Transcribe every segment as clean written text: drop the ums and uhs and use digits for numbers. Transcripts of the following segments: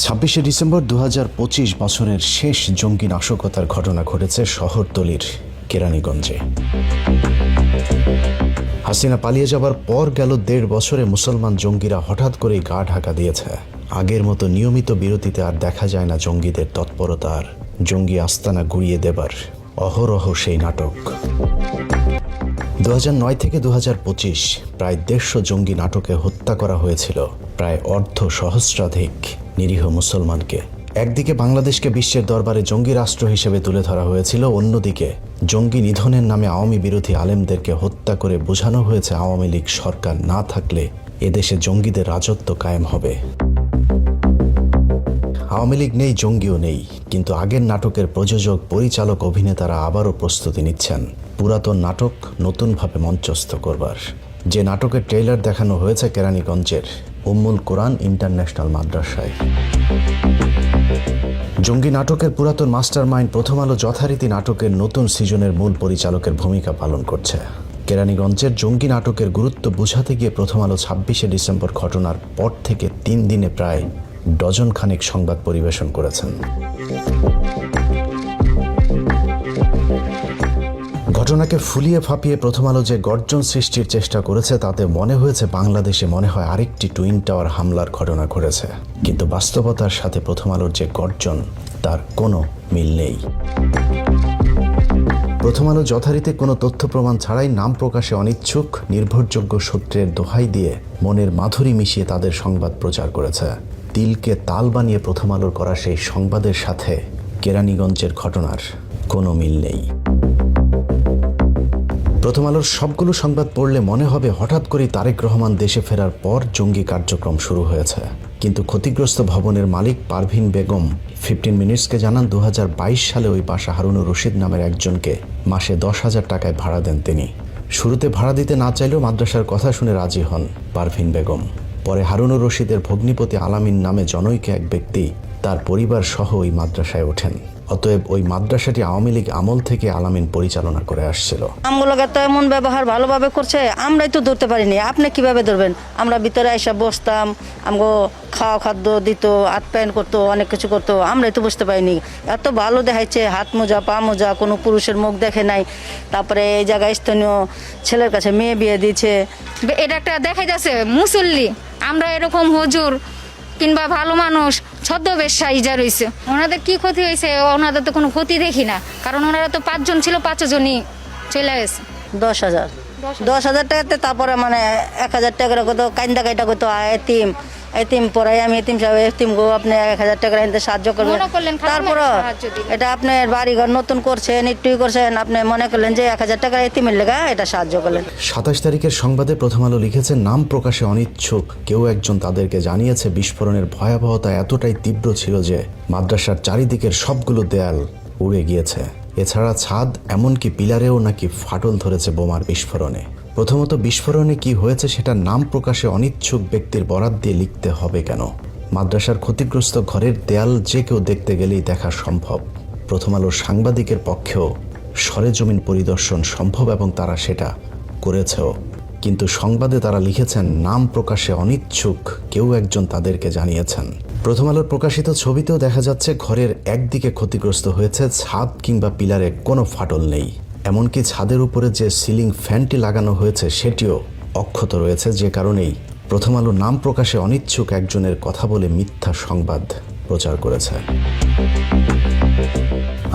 ২৬শে ডিসেম্বর ২০২৫ বছরের শেষ জঙ্গি নাশকতার ঘটনা ঘটেছে শহরতলির কেরানীগঞ্জে। হাসিনা পালিয়ে যাবার পর গেল ১.৫ বছরে মুসলমান জঙ্গিরা হঠাৎ করেই গা ঢাকা দিয়েছে। আগের মতো নিয়মিত বিরতিতে আর দেখা যায় না জঙ্গিদের তৎপরতা আর জঙ্গি আস্তানা গুড়িয়ে দেবার অহরহ সেই নাটক। ২০০৯ থেকে ২০২৫ প্রায় ১৫০ জঙ্গি নাটকে হত্যা করা হয়েছিল প্রায় অর্ধসহস্রাধিক নিরীহ মুসলমানকে। একদিকে বাংলাদেশকে বিশ্বের দরবারে জঙ্গি রাষ্ট্র হিসেবে তুলে ধরা হয়েছিল, অন্যদিকে জঙ্গি নিধনের নামে আওয়ামী বিরোধী আলেমদেরকে হত্যা করে বোঝানো হয়েছে আওয়ামী লীগ সরকার না থাকলে এদেশে জঙ্গিদের রাজত্ব কায়েম হবে। আওয়ামী লীগ নেই, জঙ্গিও নেই, কিন্তু আগের নাটকের প্রযোজক, পরিচালক, অভিনেতারা আবারও প্রস্তুতি নিচ্ছেন পুরাতন নাটক নতুনভাবে মঞ্চস্থ করবার। যে নাটকের ট্রেইলার দেখানো হয়েছে কেরানীগঞ্জের উম্মুল কোরআন ইন্টারন্যাশনাল মাদ্রাসায়। জঙ্গি নাটকের পুরাতন মাস্টার মাইন্ড প্রথম আলো যথারীতি নাটকের নতুন সিজনের মূল পরিচালকের ভূমিকা পালন করছে। কেরানীগঞ্জের জঙ্গি নাটকের গুরুত্ব বোঝাতে গিয়ে প্রথম আলো ২৬শে ডিসেম্বর ঘটনার পর থেকে ৩ দিনে প্রায় ডজন খানেক সংবাদ পরিবেশন করেছেন। ঘটনাকে ফুলিয়ে ফাঁপিয়ে প্রথম আলো যে গর্জন সৃষ্টির চেষ্টা করেছে তাতে মনে হয়েছে বাংলাদেশে মনে হয় আরেকটি টুইন টাওয়ার হামলার ঘটনা ঘটেছে, কিন্তু বাস্তবতার সাথে প্রথম আলোর যে গর্জন তার কোনো মিল নেই। প্রথম আলো যথারীতি কোনো তথ্য প্রমাণ ছাড়াই নাম প্রকাশে অনিচ্ছুক নির্ভরযোগ্য সূত্রের দোহাই দিয়ে মনের মাধুরী মিশিয়ে তাদের সংবাদ প্রচার করেছে। তিলকে তাল বানিয়ে প্রথম আলোর করা সেই সংবাদের সাথে কেরানীগঞ্জের ঘটনার কোনো মিল নেই। প্রথম আলোর সবগুলো সংবাদ পড়লে মনে হবে হঠাৎ করে তারেক রহমান দেশে ফেরার পর জঙ্গি কার্যক্রম শুরু হয়েছে, কিন্তু ক্ষতিগ্রস্ত ভবনের মালিক পারভিন বেগম 15 মিনিটসকে জানান ২০২২ সালে ওই বাসা হারুনুর রশিদ নামের একজনকে মাসে ১০,০০০ টাকায় ভাড়া দেন তিনি। শুরুতে ভাড়া দিতে না চাইলেও মাদ্রাসার কথা শুনে রাজি হন পারভিন বেগম। পরে হারুনুর রশিদের ভগ্নিপতি আলামিন নামে জনৈক এক ব্যক্তি তার পরিবার সহ ওই মাদ্রাসায় ওঠেন। অতএব ওই মাদ্রাসাটি আওয়ামী লীগ আমল থেকে আলামিন পরিচালনা করে আসছিল। আমগুলোকে তো এমন ব্যবহার ভালোভাবে করছে, আমরাই তো ধরতে পারিনি। আপনি কিভাবে ধরবেন? আমরা ভিতরে এসে বসতাম, আমগো খাওয়া খাদ্য দিত, হাত প্যান্ট করতো, অনেক কিছু করতো, আমরাই তো বুঝতে পারিনি। এত ভালো দেখাইছে, হাত মোজা পা মোজা, কোনো পুরুষের মুখ দেখে নাই। তারপরে এই জায়গায় স্থানীয় ছেলের কাছে মেয়ে বিয়ে দিয়েছে। এটা একটা দেখাই যাচ্ছে মুসল্লি, আমরা এরকম হুজুর কিংবা ভালো মানুষ ছদ্মবেশ সাইজা রয়েছে। ওনাদের কি ক্ষতি হয়েছে? ওনাদের তো কোনো ক্ষতি দেখি না, কারণ ওনারা তো 5 জন ছিল, 5 জনই চলে গেছে। 10,000 টাকাতে তারপরে মানে 1,000 টাকা কত কাইন্দা কাইটা কত এতিম পড়াই আমি এতিম সাহেব এতিম গো আপনি 1,000 টাকা এনে সাহায্য করবেন। তারপর এটা আপনার বাড়িঘর নতুন করছেন, একটুই করছেন, আপনি মনে করলেন যে 1,000 টাকা এতিমের লেগা এটা সাহায্য করলেন। ২৭ তারিখের সংবাদে প্রথম আলো লিখেছে, নাম প্রকাশে অনিচ্ছুক কেউ একজন তাদেরকে জানিয়েছে বিস্ফোরণের ভয়াবহতা এতটাই তীব্র ছিল যে মাদ্রাসার চারিদিকের সবগুলো দেয়াল উড়ে গিয়েছে। এছাড়া ছাদ এমনকি পিলারেও নাকি ফাটল ধরেছে বোমার বিস্ফোরণে। প্রথমত বিস্ফোরণে কি হয়েছে সেটা নাম প্রকাশে অনিচ্ছুক ব্যক্তির বরাত দিয়ে লিখতে হবে কেন? মাদ্রাসার ক্ষতিগ্রস্ত ঘরের দেয়াল যে কেউ দেখতে গেলেই দেখা সম্ভব। প্রথম আলোর সাংবাদিকের পক্ষেও সরেজমিন পরিদর্শন সম্ভব এবং তারা সেটা করেছেও, কিন্তু সংবাদে তারা লিখেছেন নাম প্রকাশে অনিচ্ছুক কেউ একজন তাদেরকে জানিয়েছেন। প্রথম আলোর প্রকাশিত ছবিতেও দেখা যাচ্ছে ঘরের একদিকে ক্ষতিগ্রস্ত হয়েছে, ছাদ কিংবা পিলারে কোনো ফাটল নেই। এমনকি ছাদের উপরে যে সিলিং ফ্যানটি লাগানো হয়েছে সেটিও অক্ষত রয়েছে, যে কারণেই প্রথম আলো নাম প্রকাশে অনিচ্ছুক একজনের কথা বলে মিথ্যা সংবাদ প্রচার করেছে।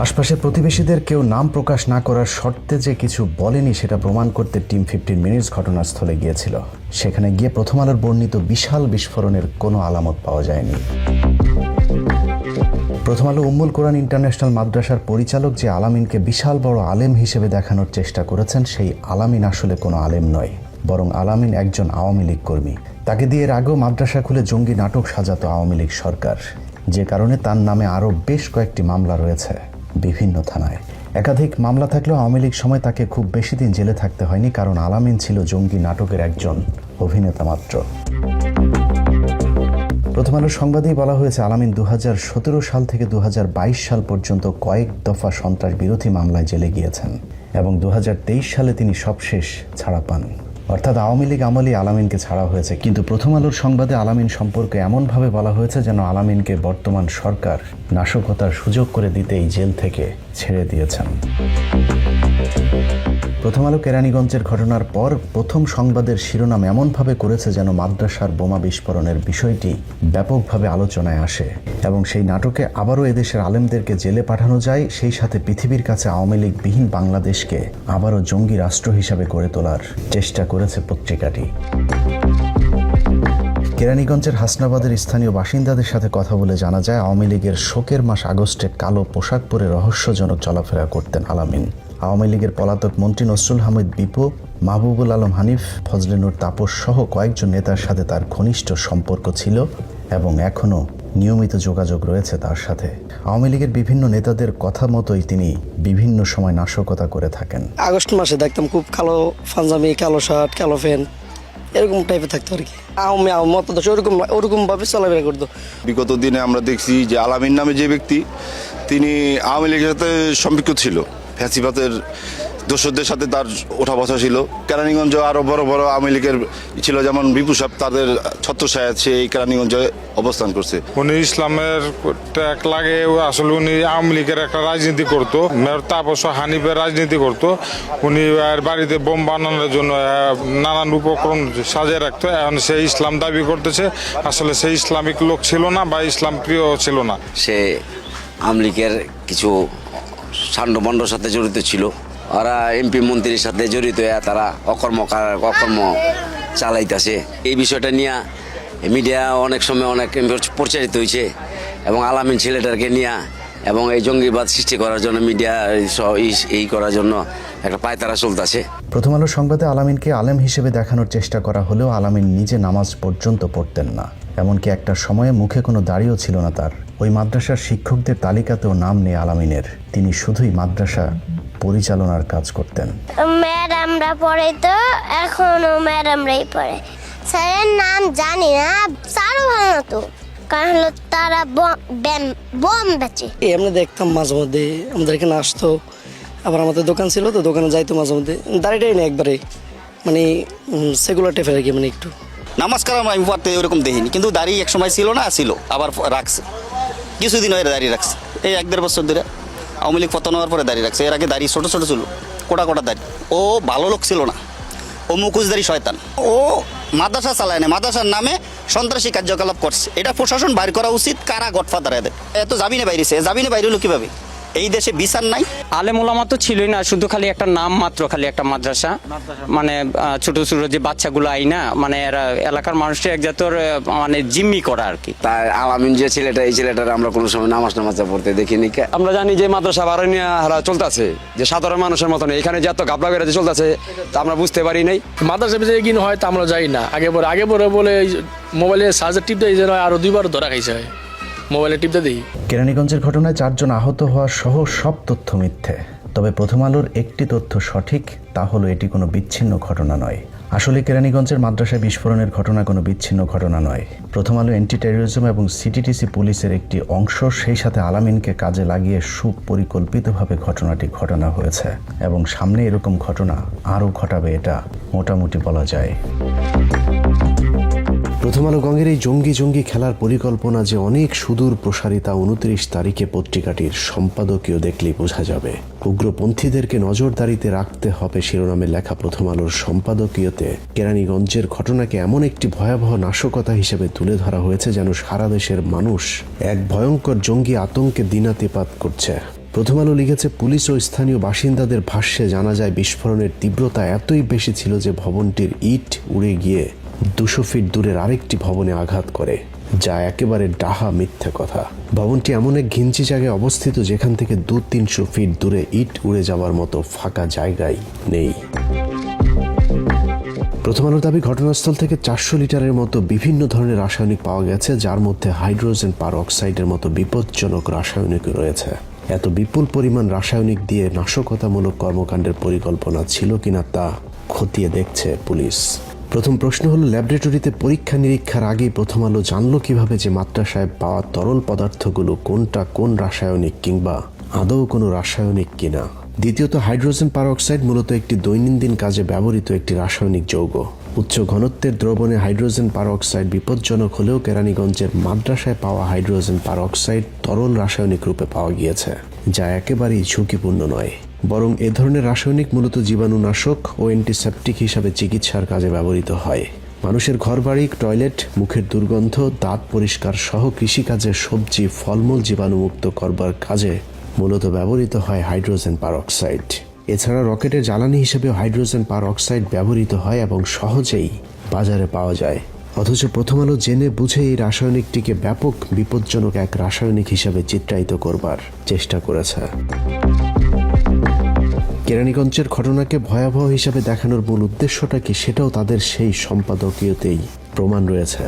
আশপাশের প্রতিবেশীদের কেউ নাম প্রকাশ না করার শর্তে যে কিছু বলেনি সেটা প্রমাণ করতে টিম 15 মিনিটস ঘটনাস্থলে গিয়েছিল। সেখানে গিয়ে প্রথম আলোর বর্ণিত বিশাল বিস্ফোরণের কোনো আলামত পাওয়া যায়নি। প্রথম আলো উম্মুল কোরআন ইন্টারন্যাশনাল মাদ্রাসার পরিচালক যে আলামিনকে বিশাল বড় আলেম হিসেবে দেখানোর চেষ্টা করেছেন, সেই আলামিন আসলে কোনো আলেম নয়, বরং আলামিন একজন আওয়ামী লীগ কর্মী। তাকে দিয়ে এর আগেও মাদ্রাসা খুলে জঙ্গি নাটক সাজাতো আওয়ামী লীগ সরকার, যে কারণে তার নামে আরও বেশ কয়েকটি মামলা রয়েছে বিভিন্ন থানায়। একাধিক মামলা থাকলেও আওয়ামী লীগ সময় তাকে খুব বেশি দিন জেলে থাকতে হয়নি, কারণ আলামিন ছিল জঙ্গি নাটকের একজন অভিনেতা মাত্র। প্রথম আলোর সংবাদেই বলা হয়েছে আলামিন ২০১৭ সাল থেকে ২০২২ সাল পর্যন্ত কয়েক দফা সন্ত্রাস বিরোধী মামলায় জেলে গিয়েছেন এবং ২০২৩ সালে তিনি সবশেষ ছাড়া পান। অর্থাৎ আওয়ামী লীগ আমলেই আলামিনকে ছাড়া হয়েছে, কিন্তু প্রথম আলোর সংবাদে আলামিন সম্পর্কে এমনভাবে বলা হয়েছে যেন আলামিনকে বর্তমান সরকার নাশকতার সুযোগ করে দিতেই জেল থেকে ছেড়ে দিয়েছেন। প্রথম আলো কেরানীগঞ্জের ঘটনার পর প্রথম সংবাদের শিরোনাম এমনভাবে করেছে যেন মাদ্রাসার বোমা বিস্ফোরণের বিষয়টি ব্যাপকভাবে আলোচনায় আসে এবং সেই নাটকে আবারও এদেশের আলেমদেরকে জেলে পাঠানো যায়, সেই সাথে পৃথিবীর কাছে আওয়ামী লীগবিহীন বাংলাদেশকে আবারও জঙ্গি রাষ্ট্র হিসাবে গড়ে তোলার চেষ্টা করেছে পত্রিকাটি। কেরানীগঞ্জের হাসনাবাদের স্থানীয় বাসিন্দাদের সাথে কথা বলে জানা যায়, আওয়ামী লীগের শোকের মাস আগস্টে কালো পোশাক পরে রহস্যজনক চলাফেরা করতেন আলামিন। আওয়ামী লীগের পলাতক মন্ত্রী নসরুল হামিদ বিপু, মাহবুবুল আলম হানিফ, ফজলে নূর তাপস সহ কয়েকজন নেতার সাথে তার ঘনিষ্ঠ সম্পর্ক ছিল এবং এখনও নিয়মিত যোগাযোগ রয়েছে তার সাথে। আওয়ামী লীগের বিভিন্ন নেতাদের কথা মতোই তিনি বিভিন্ন সময় নাশকতা করে থাকেন। আগস্ট মাসে দেখতাম খুব কালো পাঞ্জাবি, কালো শার্ট, কালো প্যান্ট, এরকম টাইপের থাকতো আর কি। আওয়ামী মতাদর্শ ওরকম ভাবে চলাফেরা করতো। বিগত দিনে আমরা দেখছি যে আলামিন নামে যে ব্যক্তি, তিনি আওয়ামী লীগের সাথে সম্পৃক্ত ছিল, ফ্যাসিবাদের দোসরদের সাথে তার ওঠা বসা ছিল। কেরানীগঞ্জ আরও বড় বড় আওয়ামী লীগের ছিল, যেমন বিপু সাহেব, তাদের ছত্রছায়া সে এই কেরানীগঞ্জে অবস্থান করছে। উনি ইসলামের ট্যাগ লাগে, আসলে উনি আওয়ামী লীগের একটা রাজনীতি করতো, তাপস হানিফের রাজনীতি করতো। উনি বাড়িতে বোম বানানোর জন্য নানান উপকরণ সাজিয়ে রাখতো। এখন সে ইসলাম দাবি করতেছে, আসলে সে ইসলামিক লোক ছিল না বা ইসলাম প্রিয় ছিল না। সে আওয়ামী লীগের কিছু সান্ডবন্ডর সাথে জড়িত ছিল, ওরা এমপি মন্ত্রীর সাথে জড়িত হয়ে তারা অকর্ম চালাইতেছে। এই বিষয়টা নিয়ে মিডিয়া অনেক সময় অনেক প্রচারিত হয়েছে এবং আলামিন ছেলেটাকে নিয়ে এবং এই জঙ্গিবাদ সৃষ্টি করার জন্য মিডিয়া এই করার জন্য একটা পায়তারা চলতেছে। প্রথম আলো সংবাদে আলামিনকে আলেম হিসেবে দেখানোর চেষ্টা করা হলেও আলামিন নিজে নামাজ পর্যন্ত পড়তেন না, এমনকি একটা সময়ে মুখে কোনো দাড়িও ছিল না তার। ওই মাদ্রাসার শিক্ষকদের তালিকাতেও নাম নেই আলামিনের। তিনি শুধুই মাদ্রাসা পরিচালনার কাজ করতেন। ম্যাডামরা পড়ে তো এখনো ম্যাডামরাই পড়ে। স্যারের নাম জানি না, স্যারও ভালো না তো, কারণ হলো তারা বম বেচে। আমরা দেখতাম মাঝে মধ্যে, আমাদের এখানে আসতো, আবার আমাদের দোকান ছিল তো দোকানে যাইতো মাঝে মধ্যে। দাঁড়িয়ে না একবারে, মানে সেগুলার টেফের আর কি, মানে একটু নামাজ কালাম আমি পড়তে ওরকম দেখিনি, কিন্তু দাঁড়িয়ে এক সময় ছিল না, ছিল আবার রাখছে, কিছুদিন হয়ে দাঁড়িয়ে রাখছে। এই 1-1.5 বছর ধরে আওয়ামী লীগ পতন হওয়ার পরে দাঁড়িয়ে রাখছে। এর আগে দাঁড়িয়ে ছোটো ছোটো ছিল, কোটা দাঁড়ি। ও ভালো লোক ছিল না, ও মুখোশধারী শয়তান। ও মাদ্রাসা চালায় না, মাদ্রাসার নামে সন্ত্রাসী কার্যকলাপ করছে। এটা প্রশাসন বাইর করা উচিত, কারা গডফাদার এদের। এত জামিনে বাইরেছে, জামিনে বাইরে হলো কীভাবে? এই দেশে বিচার নাই। আলেম ওলামা তো ছিলই না, শুধু খালি একটা নাম মাত্র, খালি একটা মাদ্রাসা। মানে ছোট ছোট যে বাচ্চাগুলো আই না, মানে এরা এলাকার মানুষের এক জাতর মানে জিম্মি করা আর কি। তাই আলামিন যে ছেলেটা, এই ছেলেটার আমরা কোনো সময় নামাজ পড়তে দেখিনি। আমরা জানি যে মাদ্রাসা বাড়ানি হারা চলতেছে, যে সাধারণ মানুষের মতন এখানে যে এত গাবলা বেড়াতে চলতেছে তা আমরা বুঝতে পারি নাই। মাদ্রাসা ভিতরে কি হয় তা আমরা যাই না। আগে পরে বলে মোবাইলে চার্জার টিপ দেয়, যেন আরো 2বার ধরা খাইছে হয় মোবাইলে টিপতে দিই। কেরানীগঞ্জের ঘটনায় 4 জন আহত হওয়া সহ সব তথ্য মিথ্যে। তবে প্রথম আলোর একটি তথ্য সঠিক, তা হলো এটি কোনো বিচ্ছিন্ন ঘটনা নয়। আসলে কেরানীগঞ্জের মাদ্রাসায় বিস্ফোরণের ঘটনা কোনো বিচ্ছিন্ন ঘটনা নয়। প্রথম আলো অ্যান্টি টেরোরিজম এবং সিটিটিসি পুলিশের একটি অংশ, সেই সাথে আলামিনকে কাজে লাগিয়ে সুপরিকল্পিতভাবে ঘটনাটি ঘটানো হয়েছে এবং সামনে এরকম ঘটনা আরও ঘটাবে, এটা মোটামুটি বলা যায়। প্রথম আলো গঙ্গের এই জঙ্গি খেলার পরিকল্পনা যে অনেক সুদূর প্রসারিতা 29 তারিখে পত্রিকাটির সম্পাদকীয় দেখলেই বোঝা যাবে। উগ্রপন্থীদেরকে নজরদারিতে রাখতে হবে শিরোনামে লেখা প্রথম আলোর সম্পাদকীয়তে কেরানীগঞ্জের ঘটনাকে এমন একটি ভয়াবহ নাশকতা হিসেবে তুলে ধরা হয়েছে যেন সারা দেশের মানুষ এক ভয়ঙ্কর জঙ্গি আতঙ্কে দিনাতিপাত করছে। প্রথম আলো লিখেছে, পুলিশ ও স্থানীয় বাসিন্দাদের ভাষ্যে জানা যায় বিস্ফোরণের তীব্রতা এতই বেশি ছিল যে ভবনটির ইট উড়ে গিয়ে 200 ফিট দূরের আরেকটি ভবনে আঘাত করে, যা একেবারে ডাহা মিথ্যে কথা। ভবনটি এমন এক ঘিঞ্চি জায়গায় অবস্থিত যেখান থেকে 200-300 ফিট দূরে ইট উড়ে যাওয়ার মতো ফাঁকা জায়গায় নেই। প্রথম আলোর দাবি, ঘটনাস্থল থেকে 400 লিটারের মতো বিভিন্ন ধরনের রাসায়নিক পাওয়া গেছে, যার মধ্যে হাইড্রোজেন পারঅক্সাইডের মতো বিপজ্জনক রাসায়নিক রয়েছে। এত বিপুল পরিমাণ রাসায়নিক দিয়ে নাশকতামূলক কর্মকাণ্ডের পরিকল্পনা ছিল কিনা তা খতিয়ে দেখছে পুলিশ। প্রথম প্রশ্ন হলো, ল্যাবরেটরিতে পরীক্ষা নিরীক্ষার আগেই প্রথম আলো জানলো কিভাবে যে মাদ্রাসায় পাওয়া তরল পদার্থগুলো কোনটা কোন রাসায়নিক কিংবা আদৌ কোনো রাসায়নিক কিনা? দ্বিতীয়ত, হাইড্রোজেন পারঅক্সাইড মূলত একটি দৈনন্দিন কাজে ব্যবহৃত একটি রাসায়নিক যৌগ। উচ্চ ঘনত্বের দ্রবণে হাইড্রোজেন পারঅক্সাইড বিপজ্জনক হলেও কেরানীগঞ্জের মাদ্রাসায় পাওয়া হাইড্রোজেন পারঅক্সাইড তরল রাসায়নিক রূপে পাওয়া গিয়েছে, যা একেবারেই ঝুঁকিপূর্ণ নয়। বরং এ ধরনের রাসায়নিক মূলত জীবাণুনাশক ও অ্যান্টিসেপটিক হিসাবে চিকিৎসার কাজে ব্যবহৃত হয়। মানুষের ঘরবাড়ি, টয়লেট, মুখের দুর্গন্ধ, দাঁত পরিষ্কার সহ কৃষিকাজে সবজি, ফলমূল জীবাণুমুক্ত করবার কাজে মূলত ব্যবহৃত হয় হাইড্রোজেন পারঅক্সাইড। এছাড়া রকেটের জ্বালানি হিসেবেও হাইড্রোজেন পারঅক্সাইড ব্যবহৃত হয় এবং সহজেই বাজারে পাওয়া যায়। অথচ প্রথম আলো জেনে বুঝে এই রাসায়নিকটিকে ব্যাপক বিপজ্জনক এক রাসায়নিক হিসেবে চিত্রায়িত করবার চেষ্টা করেছে। কেরানীগঞ্জের ঘটনাকে ভয়াবহ হিসাবে দেখানোর মূল উদ্দেশ্যটা কি, সেটাও তাদের সেই সম্পাদকীয়তেই প্রমাণ রয়েছে।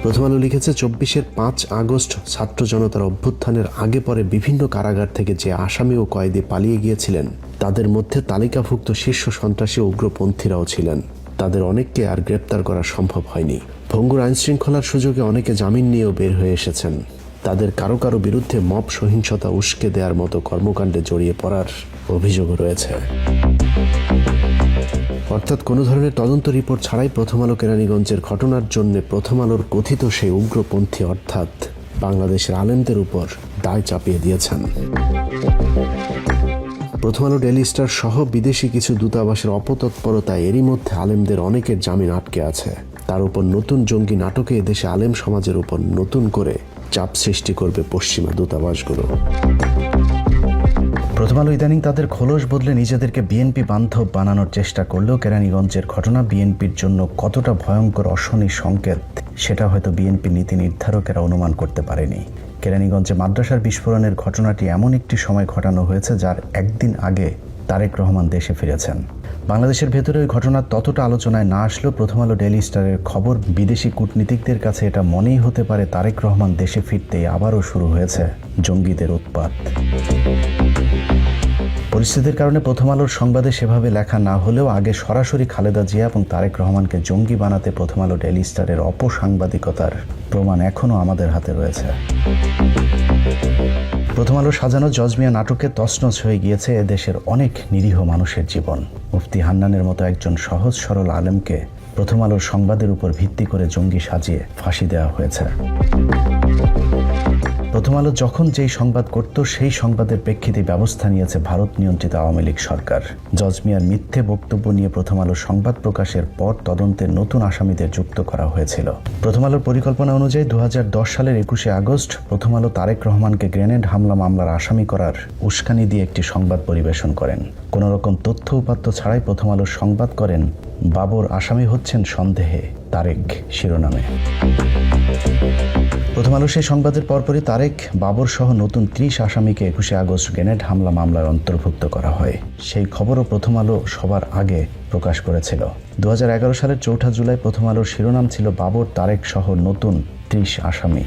প্রথম আলো লিখেছে, 24-এর 5 আগস্ট ছাত্র জনতার অভ্যুত্থানের আগে পরে বিভিন্ন কারাগার থেকে যে আসামি ও কয়েদি পালিয়ে গিয়েছিলেন, তাদের মধ্যে তালিকাভুক্ত শীর্ষ সন্ত্রাসী ও উগ্রপন্থীরাও ছিলেন। তাদের অনেককে আর গ্রেপ্তার করা সম্ভব হয়নি। ভঙ্গুর আইনশৃঙ্খলার সুযোগে অনেকে জামিন নিয়েও বের হয়ে এসেছেন। তাদের কারো কারো বিরুদ্ধে মব সহিংসতা উস্কে দেওয়ার মতো কর্মকাণ্ডে জড়িয়ে পড়ার অভিযোগও রয়েছে। অর্থাৎ কোনো ধরনের তদন্ত রিপোর্ট ছাড়াই প্রথম আলো কেরানীগঞ্জের ঘটনার জন্য প্রথম আলোর কথিত সেই উগ্রপন্থী অর্থাৎ বাংলাদেশের আলেমদের উপর দায় চাপিয়ে দিয়েছেন। প্রথম আলো, ডেইলি স্টার সহ বিদেশি কিছু দূতাবাসের অপতৎপরতায় এরই মধ্যে আলেমদের অনেকের জামিন আটকে আছে। তার উপর নতুন জঙ্গি নাটকে এদেশে আলেম সমাজের উপর নতুন করে চাপ সৃষ্টি করবে পশ্চিমা দূতাবাসগুলো। প্রথম আলো ইদানিং তাদের খোলস বদলে নিজেদেরকে বিএনপি বান্ধব বানানোর চেষ্টা করলেও কেরানীগঞ্জের ঘটনা বিএনপির জন্য কতটা ভয়ঙ্কর অশনি সংকেত, সেটা হয়তো বিএনপি নীতি নির্ধারকেরা অনুমান করতে পারেনি। কেরানীগঞ্জে মাদ্রাসার বিস্ফোরণের ঘটনাটি এমন একটি সময় ঘটানো হয়েছে যার একদিন আগে তারেক রহমান দেশে ফিরেছেন। বাংলাদেশের ভেতরে ওই ঘটনা ততটা আলোচনায় না আসলেও প্রথম আলো, ডেইলি স্টারের খবর বিদেশি কূটনীতিকদের কাছে এটা মনেই হতে পারে তারেক রহমান দেশে ফিরতেই আবারও শুরু হয়েছে জঙ্গিদের উৎপাত। পরিস্থিতির কারণে প্রথম আলোর সংবাদে সেভাবে লেখা না হলেও আগে সরাসরি খালেদা জিয়া এবং তারেক রহমানকে জঙ্গি বানাতে প্রথম আলো, ডেইলি স্টারের অপসাংবাদিকতার প্রমাণ এখনও আমাদের হাতে রয়েছে। প্রথম আলো সাজানো জজমিয়া নাটকে তছনছ হয়ে গিয়েছে এদেশের অনেক নিরীহ মানুষের জীবন। মুফতি হান্নানের মতো একজন সহজ সরল আলেমকে প্রথম আলোর সংবাদের উপর ভিত্তি করে জঙ্গি সাজিয়ে ফাঁসি দেওয়া হয়েছে। প্রথম আলো যখন যেই সংবাদ করত সেই সংবাদের প্রেক্ষিতে ব্যবস্থা নিয়েছে ভারত নিয়ন্ত্রিত আওয়ামী লীগ সরকার। জজমিয়ার মিথ্যে বক্তব্য নিয়ে প্রথম আলো সংবাদ প্রকাশের পর তদন্তের নতুন আসামিদের যুক্ত করা হয়েছিল। প্রথম আলোর পরিকল্পনা অনুযায়ী 2010 সালের 21 আগস্ট প্রথম আলো তারেক রহমানকে গ্রেনেড হামলা মামলার আসামি করার উস্কানি দিয়ে একটি সংবাদ পরিবেশন করেন। কোন রকম তথ্য উপাত্ত ছাড়াই প্রথম আলো সংবাদ করেন, বাবর আসামি হচ্ছেন সন্দেহে তারেক শিরোনামে। প্রথম আলো সেই সংবাদের পরপরই তারেক, বাবর সহ নতুন 30 আসামিকে 21 আগস্ট গ্রেনেড হামলা মামলার অন্তর্ভুক্ত করা হয়। সেই খবরও প্রথম আলো সবার আগে প্রকাশ করেছিল। 2011 সালের 4 জুলাই প্রথম আলোর শিরোনাম ছিল বাবর, তারেক সহ নতুন 30 আসামি।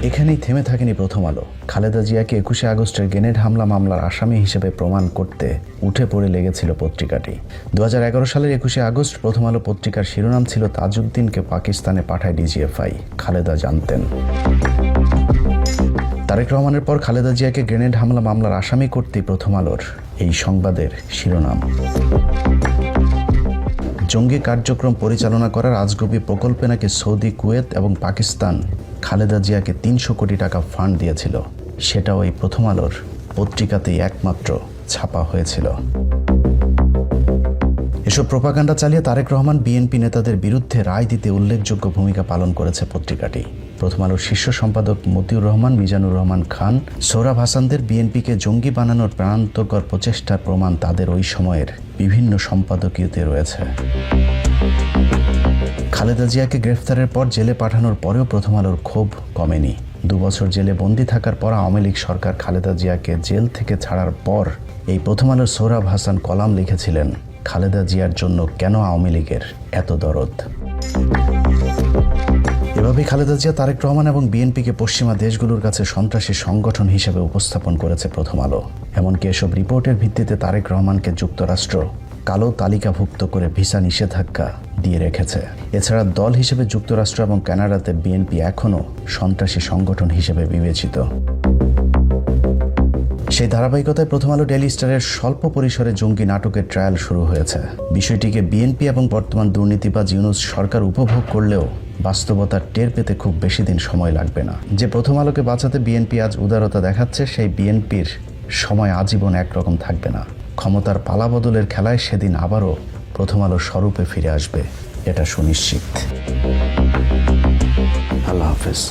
এখানেই থেমে থাকেনি প্রথম আলো। খালেদা জিয়াকে 21 আগস্টের গ্রেনেড হামলা মামলার আসামি হিসেবে প্রমাণ করতে উঠে পড়ে লেগেছিল পত্রিকাটি। 2011 সালের 21 আগস্ট প্রথম আলো পত্রিকার শিরোনাম ছিল তাজউদ্দিনকে পাকিস্তানে পাঠায় ডিজিএফআই, খালেদা জানতেন। তারেক রহমানের পর খালেদা জিয়াকে গ্রেনেড হামলা মামলার আসামি করতেই প্রথম আলোর এই সংবাদের শিরোনাম। জঙ্গি কার্যক্রম পরিচালনা করার আজগবি প্রকল্পে নাকি সৌদি, কুয়েত এবং পাকিস্তান খালেদা জিয়াকে 300 কোটি টাকা ফান্ড দিয়েছিল। সেটাও এই প্রথম আলোর পত্রিকাতেই একমাত্র ছাপা হয়েছিল। এসব প্রোপাগান্ডা চালিয়ে তারেক রহমান বিএনপি নেতাদের বিরুদ্ধে রায় দিতে উল্লেখযোগ্য ভূমিকা পালন করেছে পত্রিকাটি। প্রথম আলোর শীর্ষ সম্পাদক মতিউর রহমান, মিজানুর রহমান খান, সোহরাব হাসানদের বিএনপিকে জঙ্গি বানানোর প্রাণান্তকর প্রচেষ্টার প্রমাণ তাদের ওই সময়ের বিভিন্ন সম্পাদকীয়তে রয়েছে। খালেদা জিয়াকে গ্রেফতারের পর জেলে পাঠানোর পরেও প্রথম আলোর ক্ষোভ কমেনি। 2 বছর জেলে বন্দী থাকার পর আওয়ামী লীগ সরকার খালেদা জিয়াকে জেল থেকে ছাড়ার পর এই প্রথম আলোর সোহরাব হাসান কলাম লিখেছিলেন, খালেদা জিয়ার জন্য কেন আওয়ামী লীগের এত দরদ। এভাবেই খালেদা জিয়া, তারেক রহমান এবং বিএনপিকে পশ্চিমা দেশগুলোর কাছে সন্ত্রাসী সংগঠন হিসেবে উপস্থাপন করেছে প্রথম আলো। এমনকি এসব রিপোর্টের ভিত্তিতে তারেক রহমানকে যুক্তরাষ্ট্র কালো তালিকাভুক্ত করে ভিসা নিষেধাজ্ঞা দিয়ে রেখেছে। এছাড়া দল হিসেবে যুক্তরাষ্ট্র এবং কানাডাতে বিএনপি এখনও সন্ত্রাসী সংগঠন হিসেবে বিবেচিত। সেই ধারাবাহিকতায় প্রথম আলো ডেইলি স্টারের স্বল্প পরিসরে জঙ্গি নাটকের ট্রায়াল শুরু হয়েছে। বিষয়টিকে বিএনপি এবং বর্তমান দুর্নীতিবাজ ইউনূস সরকার উপভোগ করলেও বাস্তবতার টের পেতে খুব বেশি দিন সময় লাগবে না। যে প্রথম আলোকে বাঁচাতে বিএনপি আজ উদারতা দেখাচ্ছে, সেই বিএনপির সময় আজীবন একরকম থাকবে না। ক্ষমতার পালাবদলের খেলায় সেদিন আবারও প্রথম আলো স্বরূপে ফিরে আসবে, এটা সুনিশ্চিত। আল্লাহ হাফেজ।